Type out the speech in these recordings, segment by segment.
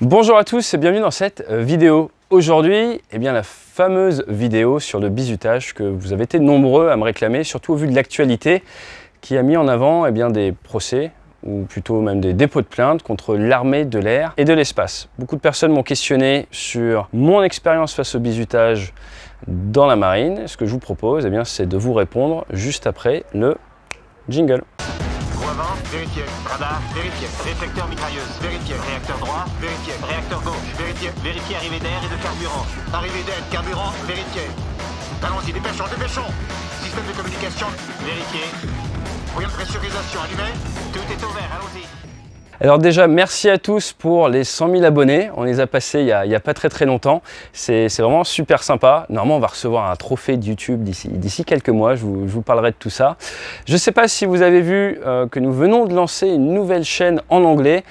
Bonjour à tous et bienvenue dans cette vidéo. Aujourd'hui, la fameuse vidéo sur le bizutage que vous avez été nombreux à me réclamer, surtout au vu de l'actualité qui a mis en avant des procès ou plutôt même des dépôts de plainte contre l'armée de l'air et de l'espace. Beaucoup de personnes m'ont questionné sur mon expérience face au bizutage dans la marine. Ce que je vous propose, c'est de vous répondre juste après le jingle. Avant, vérifié. Radar, vérifié. Réflecteur mitrailleuse, vérifié. Réacteur droit, vérifié. Réacteur gauche, vérifié. Vérifié arrivée d'air et de carburant. Arrivée d'air, carburant, vérifié. Allons-y, dépêchons, dépêchons. Système de communication, vérifié. Moyen de pressurisation allumé. Tout est ouvert, allons-y. Alors déjà, merci à tous pour les 100 000 abonnés. On les a passés il y a pas très longtemps. C'est vraiment super sympa. Normalement, on va recevoir un trophée de YouTube d'ici quelques mois. Je vous parlerai de tout ça. Je ne sais pas si vous avez vu que nous venons de lancer une nouvelle chaîne en anglais.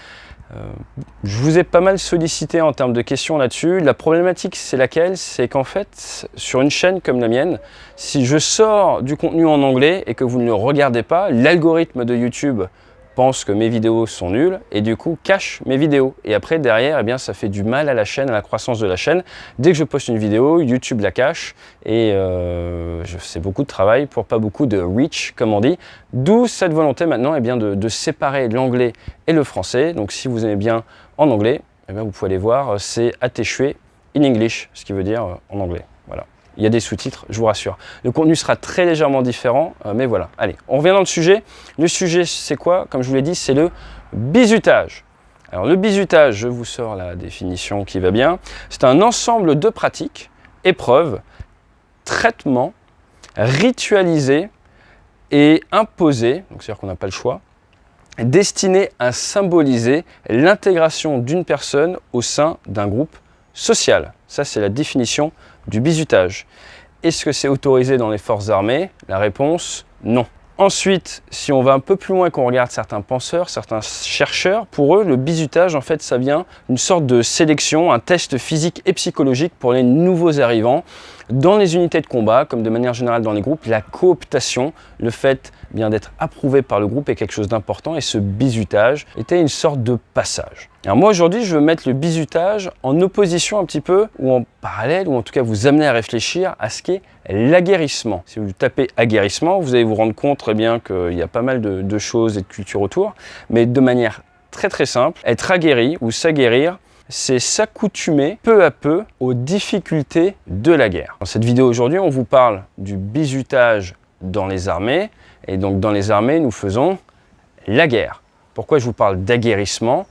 Je vous ai pas mal sollicité en termes de questions là-dessus. La problématique, c'est laquelle? C'est qu'en fait, sur une chaîne comme la mienne, si je sors du contenu en anglais et que vous ne le regardez pas, l'algorithme de YouTube pense que mes vidéos sont nulles et du coup cache mes vidéos. Et après derrière, ça fait du mal à la chaîne, à la croissance de la chaîne. Dès que je poste une vidéo, YouTube la cache et c'est beaucoup de travail pour pas beaucoup de reach, comme on dit. D'où cette volonté maintenant de séparer l'anglais et le français. Donc si vous aimez bien en anglais, vous pouvez aller voir, c'est Atechue in English, ce qui veut dire en anglais. Voilà. Il y a des sous-titres, je vous rassure. Le contenu sera très légèrement différent, mais voilà. Allez, on revient dans le sujet. Le sujet, c'est quoi? Comme je vous l'ai dit, c'est le bizutage. Alors le bizutage, je vous sors la définition qui va bien. C'est un ensemble de pratiques, épreuves, traitements, ritualisés et imposés, donc c'est-à-dire qu'on n'a pas le choix, destinés à symboliser l'intégration d'une personne au sein d'un groupe social. Ça, c'est la définition du bizutage. Est-ce que c'est autorisé dans les forces armées? La réponse, non. Ensuite, si on va un peu plus loin et qu'on regarde certains penseurs, certains chercheurs, pour eux, le bizutage, en fait, ça vient d'une sorte de sélection, un test physique et psychologique pour les nouveaux arrivants. Dans les unités de combat, comme de manière générale dans les groupes, la cooptation, le fait d'être approuvé par le groupe est quelque chose d'important et ce bizutage était une sorte de passage. Alors moi aujourd'hui, je veux mettre le bizutage en opposition un petit peu ou en parallèle ou en tout cas vous amener à réfléchir à ce qu'est l'aguerrissement. Si vous tapez aguerrissement, vous allez vous rendre compte qu'il y a pas mal de choses et de cultures autour, mais de manière très simple, être aguerri ou s'aguerrir, c'est s'accoutumer peu à peu aux difficultés de la guerre. Dans cette vidéo aujourd'hui, on vous parle du bizutage dans les armées. Et donc dans les armées, nous faisons la guerre. Pourquoi je vous parle d'aguerrissement?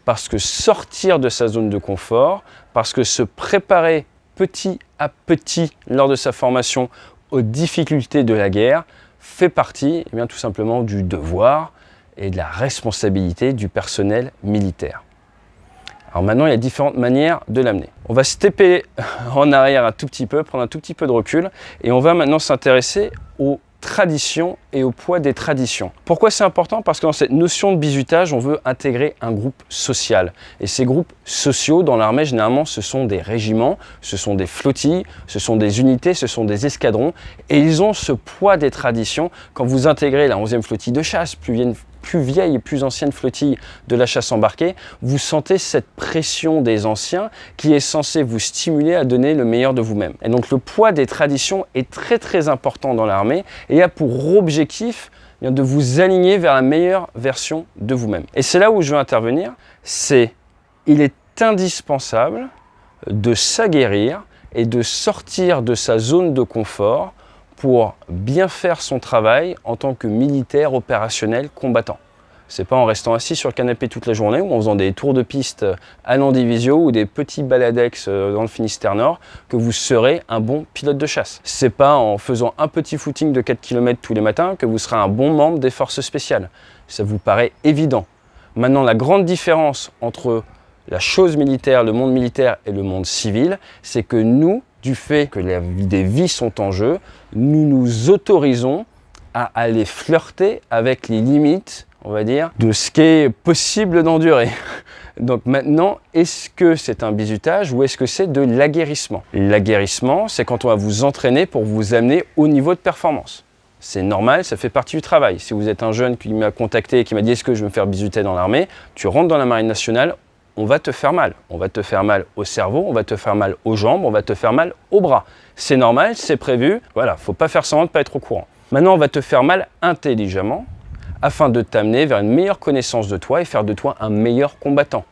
Parce que sortir de sa zone de confort, parce que se préparer petit à petit lors de sa formation aux difficultés de la guerre fait partie tout simplement du devoir et de la responsabilité du personnel militaire. Alors maintenant, il y a différentes manières de l'amener. On va stepper en arrière un tout petit peu, prendre un tout petit peu de recul et on va maintenant s'intéresser aux traditions et au poids des traditions. Pourquoi c'est important? Parce que dans cette notion de bizutage, on veut intégrer un groupe social. Et ces groupes sociaux dans l'armée, généralement, ce sont des régiments, ce sont des flottilles, ce sont des unités, ce sont des escadrons. Et ils ont ce poids des traditions. Quand vous intégrez la 11e flottille de chasse, plus vieille et plus ancienne flottille de la chasse embarquée, vous sentez cette pression des anciens qui est censée vous stimuler à donner le meilleur de vous-même. Et donc le poids des traditions est très important dans l'armée et a pour objectif de vous aligner vers la meilleure version de vous-même. Et c'est là où je veux intervenir, il est indispensable de s'aguerrir et de sortir de sa zone de confort pour bien faire son travail en tant que militaire opérationnel combattant. C'est pas en restant assis sur le canapé toute la journée ou en faisant des tours de piste à l'Andivisio ou des petits baladex dans le Finistère Nord que vous serez un bon pilote de chasse. C'est pas en faisant un petit footing de 4 km tous les matins que vous serez un bon membre des forces spéciales. Ça vous paraît évident. Maintenant, la grande différence entre la chose militaire, le monde militaire et le monde civil, c'est que nous, du fait que des vies sont en jeu, nous nous autorisons à aller flirter avec les limites, on va dire, de ce qui est possible d'endurer. Donc maintenant, est-ce que c'est un bizutage ou est-ce que c'est de l'aguerrissement? L'aguerrissement, c'est quand on va vous entraîner pour vous amener au niveau de performance. C'est normal, ça fait partie du travail. Si vous êtes un jeune qui m'a contacté et qui m'a dit « Est-ce que je veux me faire bizuter dans l'armée ?» Tu rentres dans la marine nationale, on va te faire mal. On va te faire mal au cerveau, on va te faire mal aux jambes, on va te faire mal aux bras. C'est normal, c'est prévu. Voilà, faut pas faire semblant de pas être au courant. Maintenant, on va te faire mal intelligemment afin de t'amener vers une meilleure connaissance de toi et faire de toi un meilleur combattant.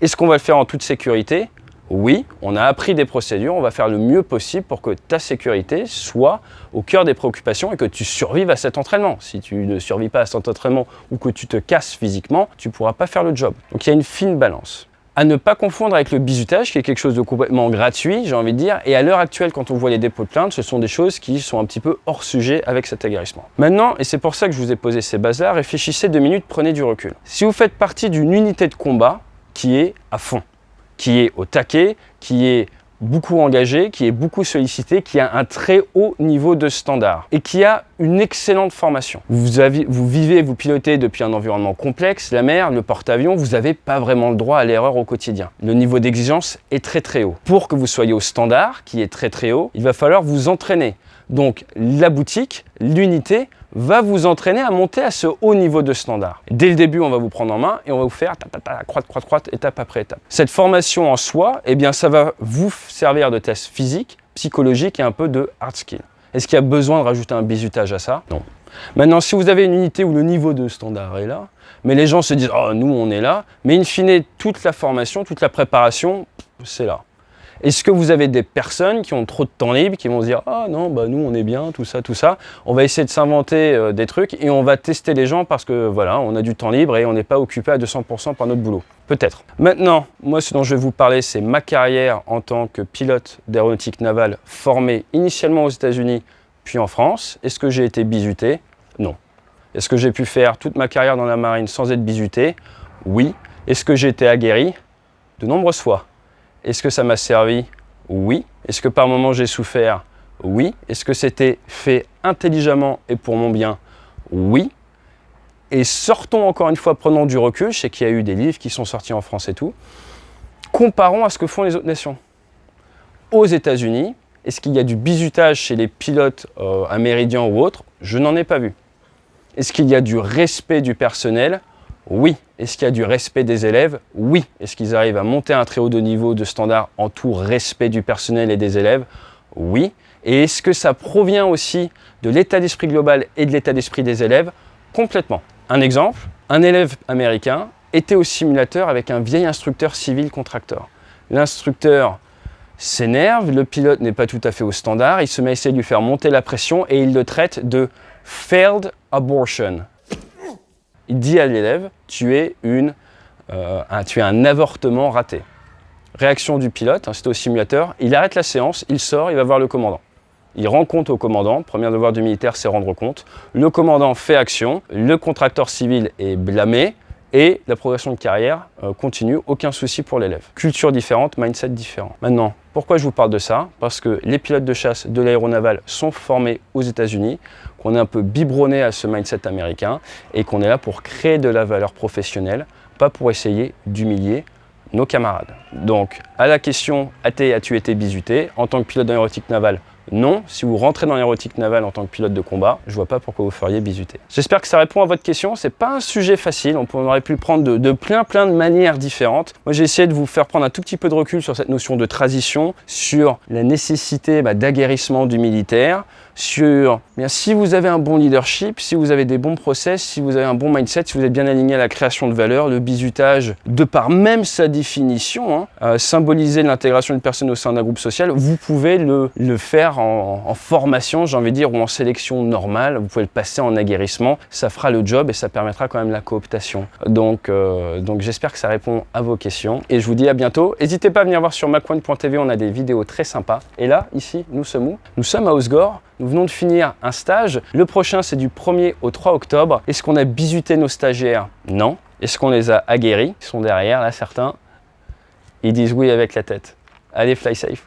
Est-ce qu'on va le faire en toute sécurité? Oui, on a appris des procédures, on va faire le mieux possible pour que ta sécurité soit au cœur des préoccupations et que tu survives à cet entraînement. Si tu ne survis pas à cet entraînement ou que tu te casses physiquement, tu ne pourras pas faire le job. Donc il y a une fine balance. À ne pas confondre avec le bizutage, qui est quelque chose de complètement gratuit, j'ai envie de dire. Et à l'heure actuelle, quand on voit les dépôts de plainte, ce sont des choses qui sont un petit peu hors sujet avec cet aguerrissement. Maintenant, et c'est pour ça que je vous ai posé ces bases-là, réfléchissez 2 minutes, prenez du recul. Si vous faites partie d'une unité de combat qui est à fond, qui est au taquet, qui est beaucoup engagé, qui est beaucoup sollicité, qui a un très haut niveau de standard et qui a une excellente formation. Vous vivez, vous pilotez depuis un environnement complexe, la mer, le porte-avions, vous n'avez pas vraiment le droit à l'erreur au quotidien. Le niveau d'exigence est très très haut. Pour que vous soyez au standard, qui est très très haut, il va falloir vous entraîner. Donc la boutique, l'unité, va vous entraîner à monter à ce haut niveau de standard. Dès le début, on va vous prendre en main et on va vous faire croître, étape après étape. Cette formation en soi, eh bien, ça va vous servir de test physique, psychologique et un peu de hard skill. Est-ce qu'il y a besoin de rajouter un bizutage à ça? Non. Maintenant, si vous avez une unité où le niveau de standard est là, mais les gens se disent « Oh, nous, on est là », mais in fine, toute la formation, toute la préparation, c'est là. Est-ce que vous avez des personnes qui ont trop de temps libre, qui vont se dire « Ah non, bah nous on est bien, tout ça, tout ça ». On va essayer de s'inventer des trucs et on va tester les gens parce que voilà, on a du temps libre et on n'est pas occupé à 200% par notre boulot. Peut-être. Maintenant, moi ce dont je vais vous parler, c'est ma carrière en tant que pilote d'aéronautique navale formé initialement aux États-Unis puis en France. Est-ce que j'ai été bizuté? Non. Est-ce que j'ai pu faire toute ma carrière dans la marine sans être bizuté? Oui. Est-ce que j'ai été aguerri? De nombreuses fois. Est-ce que ça m'a servi? Oui. Est-ce que par moments j'ai souffert? Oui. Est-ce que c'était fait intelligemment et pour mon bien? Oui. Et sortons encore une fois, prenons du recul, je sais qu'il y a eu des livres qui sont sortis en France et tout. Comparons à ce que font les autres nations. Aux États-Unis, est-ce qu'il y a du bizutage chez les pilotes amérindiens ou autres? Je n'en ai pas vu. Est-ce qu'il y a du respect du personnel? Oui. Est-ce qu'il y a du respect des élèves? Oui. Est-ce qu'ils arrivent à monter à un très haut niveau de standard en tout respect du personnel et des élèves? Oui. Et est-ce que ça provient aussi de l'état d'esprit global et de l'état d'esprit des élèves? Complètement. Un exemple, un élève américain était au simulateur avec un vieil instructeur civil contracteur. L'instructeur s'énerve, le pilote n'est pas tout à fait au standard, il se met à essayer de lui faire monter la pression et il le traite de « failed abortion ». Il dit à l'élève, tu es un avortement raté. Réaction du pilote, c'était au simulateur, il arrête la séance, il sort, il va voir le commandant. Il rend compte au commandant, premier devoir du militaire, c'est rendre compte. Le commandant fait action, le contracteur civil est blâmé et la progression de carrière continue, aucun souci pour l'élève. Culture différente, mindset différent. Maintenant, pourquoi je vous parle de ça? Parce que les pilotes de chasse de l'aéronaval sont formés aux États-Unis, qu'on est un peu biberonné à ce mindset américain et qu'on est là pour créer de la valeur professionnelle, pas pour essayer d'humilier nos camarades. Donc, à la question « as-tu été bizuté ?» en tant que pilote d'aéronautique navale, non. Si vous rentrez dans l'aéronautique navale en tant que pilote de combat, je ne vois pas pourquoi vous feriez bizuter. J'espère que ça répond à votre question. C'est pas un sujet facile. On aurait pu le prendre de plein de manières différentes. Moi, j'ai essayé de vous faire prendre un tout petit peu de recul sur cette notion de transition, sur la nécessité d'aguerrissement du militaire, sur si vous avez un bon leadership, si vous avez des bons process, si vous avez un bon mindset, si vous êtes bien aligné à la création de valeur, le bizutage, de par même sa définition, symboliser l'intégration d'une personne au sein d'un groupe social, vous pouvez le faire en formation, j'ai envie de dire, ou en sélection normale. Vous pouvez le passer en aguerrissement, ça fera le job et ça permettra quand même la cooptation. Donc j'espère que ça répond à vos questions et je vous dis à bientôt. N'hésitez pas à venir voir sur macone.tv, on a des vidéos très sympas. Et là, ici, nous sommes où? Nous sommes à Osgore. Nous venons de finir un stage. Le prochain, c'est du 1er au 3 octobre. Est-ce qu'on a bizuté nos stagiaires? Non. Est-ce qu'on les a aguerris? Ils sont derrière, là, certains. Ils disent oui avec la tête. Allez, fly safe.